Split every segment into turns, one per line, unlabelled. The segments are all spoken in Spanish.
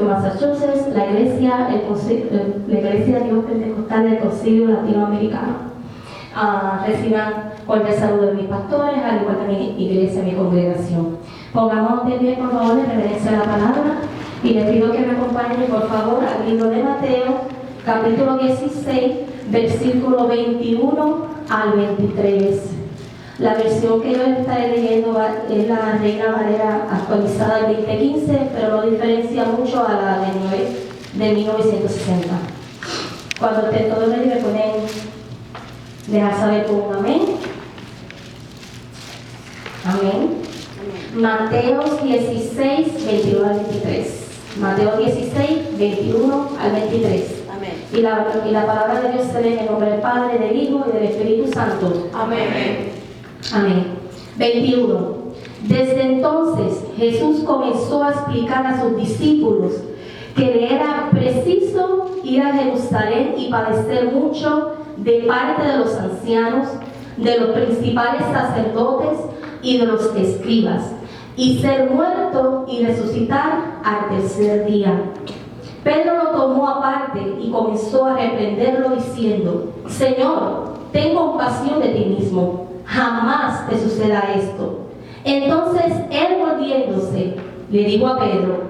Massachusetts, la iglesia Dios Pentecostal del Concilio Latinoamericano. Reciban cordial saludo de mis pastores, al igual que mi iglesia, mi congregación. Pongamos de pie, por favor, en reverencia a la palabra, y les pido que me acompañen, por favor, al libro de Mateo, capítulo 16, versículo 21 al 23. La versión que yo estaré leyendo es la Reina Valera actualizada del 2015, pero no diferencia mucho a la de 1960. Cuando estén todos ready, me pueden dejar saber con un amén. Amén. Mateo 16, 21 al 23. Mateo 16, 21 al 23.
Amén.
Y la palabra de Dios se lee en el nombre del Padre, del Hijo y del Espíritu Santo.
Amén.
Amén. 21. Desde entonces Jesús comenzó a explicar a sus discípulos que le era preciso ir a Jerusalén y padecer mucho de parte de los ancianos, de los principales sacerdotes y de los escribas, y ser muerto y resucitar al tercer día. Pedro lo tomó aparte y comenzó a reprenderlo diciendo: Señor, ten compasión de ti mismo, jamás te suceda esto. Entonces él, volviéndose, le dijo a Pedro: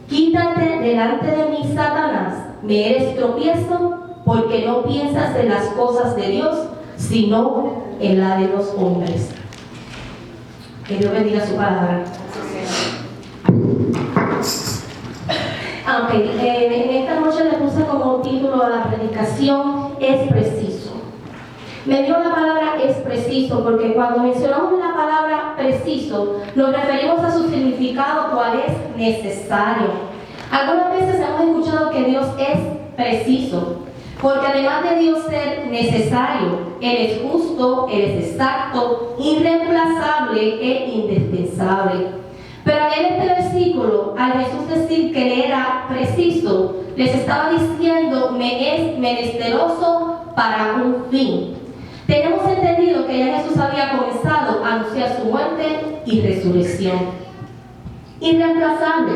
Quítate delante de mí, Satanás, me eres tropiezo, porque no piensas en las cosas de Dios, sino en la de los hombres. Que Dios bendiga su palabra. En esta noche le puse como título a la predicación: es preciso. Me dio la palabra es preciso porque cuando mencionamos la palabra preciso nos referimos a su significado, cuál es necesario. Algunas veces hemos escuchado que Dios es preciso, porque además de Dios ser necesario, Él es justo, Él es exacto, irreemplazable e indispensable. Pero en este versículo, al Jesús decir que Él era preciso, les estaba diciendo: me es menesteroso para un fin. Tenemos entendido que ya Jesús había comenzado a anunciar su muerte y resurrección. Irreemplazable.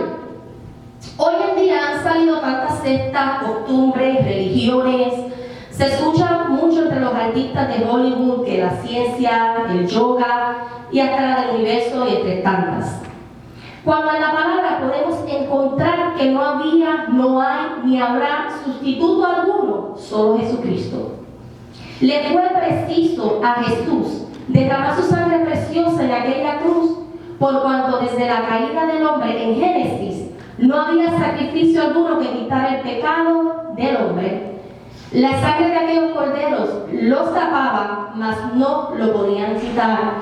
Hoy en día han salido tantas sectas, costumbres, religiones. Se escucha mucho entre los artistas de Hollywood que la ciencia, el yoga y hasta la del universo, y entre tantas. Cuando en la palabra podemos encontrar que no había, no hay ni habrá sustituto alguno, solo Jesucristo. Le fue preciso a Jesús derramar su sangre preciosa en aquella cruz, por cuanto desde la caída del hombre en Génesis no había sacrificio alguno que quitara el pecado del hombre. La sangre de aquellos corderos los tapaba, mas no lo podían quitar.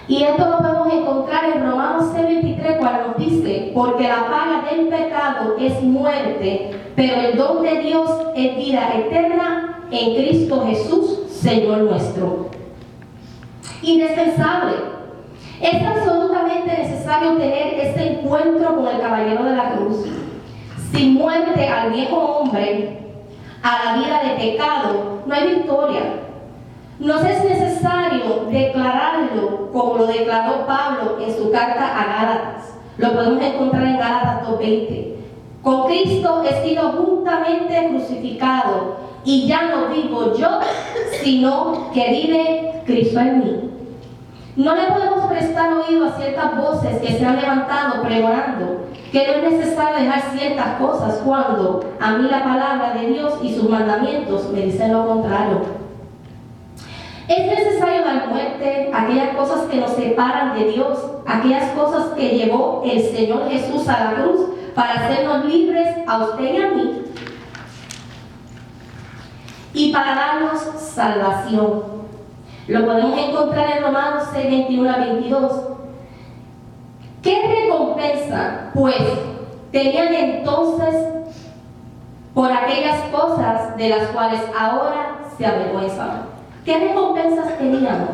Y esto lo podemos encontrar en Romanos 6:23, cuando nos dice: porque la paga del pecado es muerte, pero el don de Dios es vida eterna en Cristo Jesús, Señor nuestro. Indispensable. Es absolutamente necesario tener este encuentro con el caballero de la cruz. Sin muerte al viejo hombre, a la vida de pecado, no hay victoria. Nos es necesario declararlo como lo declaró Pablo en su carta a Gálatas. Lo podemos encontrar en Gálatas 2:20. Con Cristo he sido juntamente crucificado, y ya no vivo yo, sino que vive Cristo en mí. No le podemos prestar oído a ciertas voces que se han levantado pregonando que no es necesario dejar ciertas cosas, cuando a mí la palabra de Dios y sus mandamientos me dicen lo contrario. Es necesario dar muerte a aquellas cosas que nos separan de Dios, aquellas cosas que llevó el Señor Jesús a la cruz para hacernos libres a usted y a mí, y para darnos salvación. Lo podemos encontrar en Romanos 6:21 a 22. ¿Qué recompensa, pues, tenían entonces por aquellas cosas de las cuales ahora se avergüenzan? ¿Qué recompensas teníamos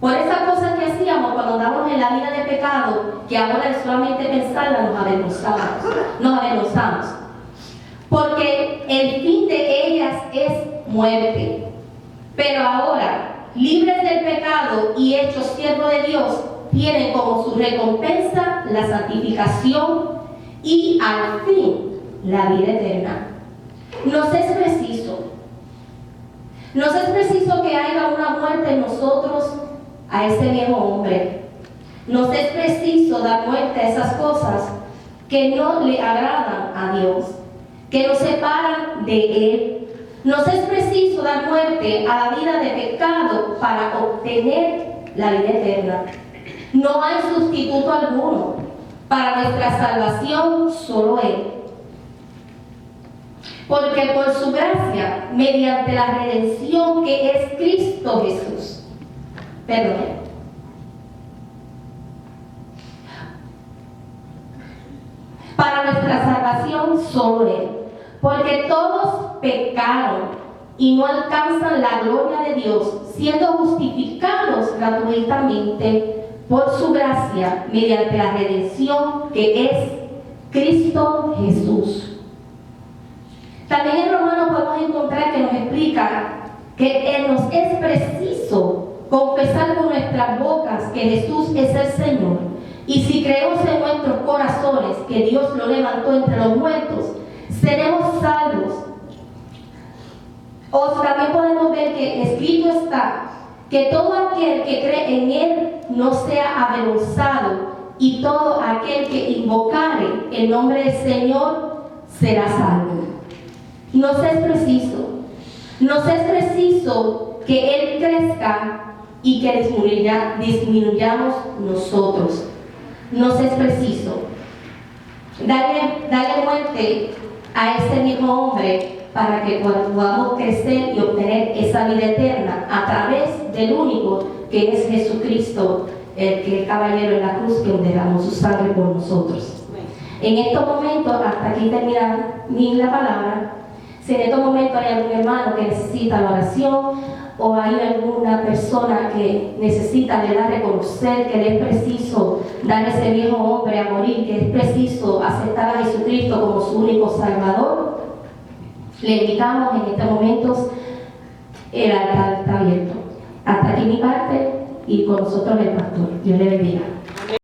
por esas cosas que hacíamos cuando andábamos en la vida de pecado, que ahora de solamente pensarla nos avergonzamos? Porque el fin de ellas es muerte. Pero ahora, libres del pecado y hechos siervos de Dios, tienen como su recompensa la santificación y al fin la vida eterna. Nos es preciso que haya una muerte en nosotros a ese viejo hombre. Nos es preciso dar muerte a esas cosas que no le agradan a Dios, que nos separan de Él. Nos es preciso dar muerte a la vida de pecado para obtener la vida eterna. No hay sustituto alguno. Para nuestra salvación, solo Él. Porque por su gracia, mediante la redención que es Cristo Jesús, para nuestra salvación solo Él, porque todos pecaron y no alcanzan la gloria de Dios, siendo justificados gratuitamente por su gracia, mediante la redención que es Cristo Jesús. También en Romanos podemos encontrar que nos explica que nos es preciso confesar con nuestras bocas que Jesús es el Señor. Y si creemos en nuestros corazones que Dios lo levantó entre los muertos, seremos salvos. O también podemos ver que escrito está que todo aquel que cree en Él no sea avergonzado, y todo aquel que invocare el nombre del Señor será salvo. Nos es preciso que Él crezca y que disminuyamos nosotros. Nos es preciso darle muerte a ese mismo hombre para que podamos crecer y obtener esa vida eterna a través del único que es Jesucristo, el caballero en la cruz que derramó su sangre por nosotros. En estos momentos, hasta aquí termina la palabra. Si en estos momentos hay algún hermano que necesita la oración, o hay alguna persona que necesita, ¿verdad?, reconocer que es preciso dar a ese viejo hombre a morir, que es preciso aceptar a Jesucristo como su único Salvador, le invitamos en estos momentos. El altar está abierto. Hasta aquí mi parte, y con nosotros el pastor. Dios le bendiga.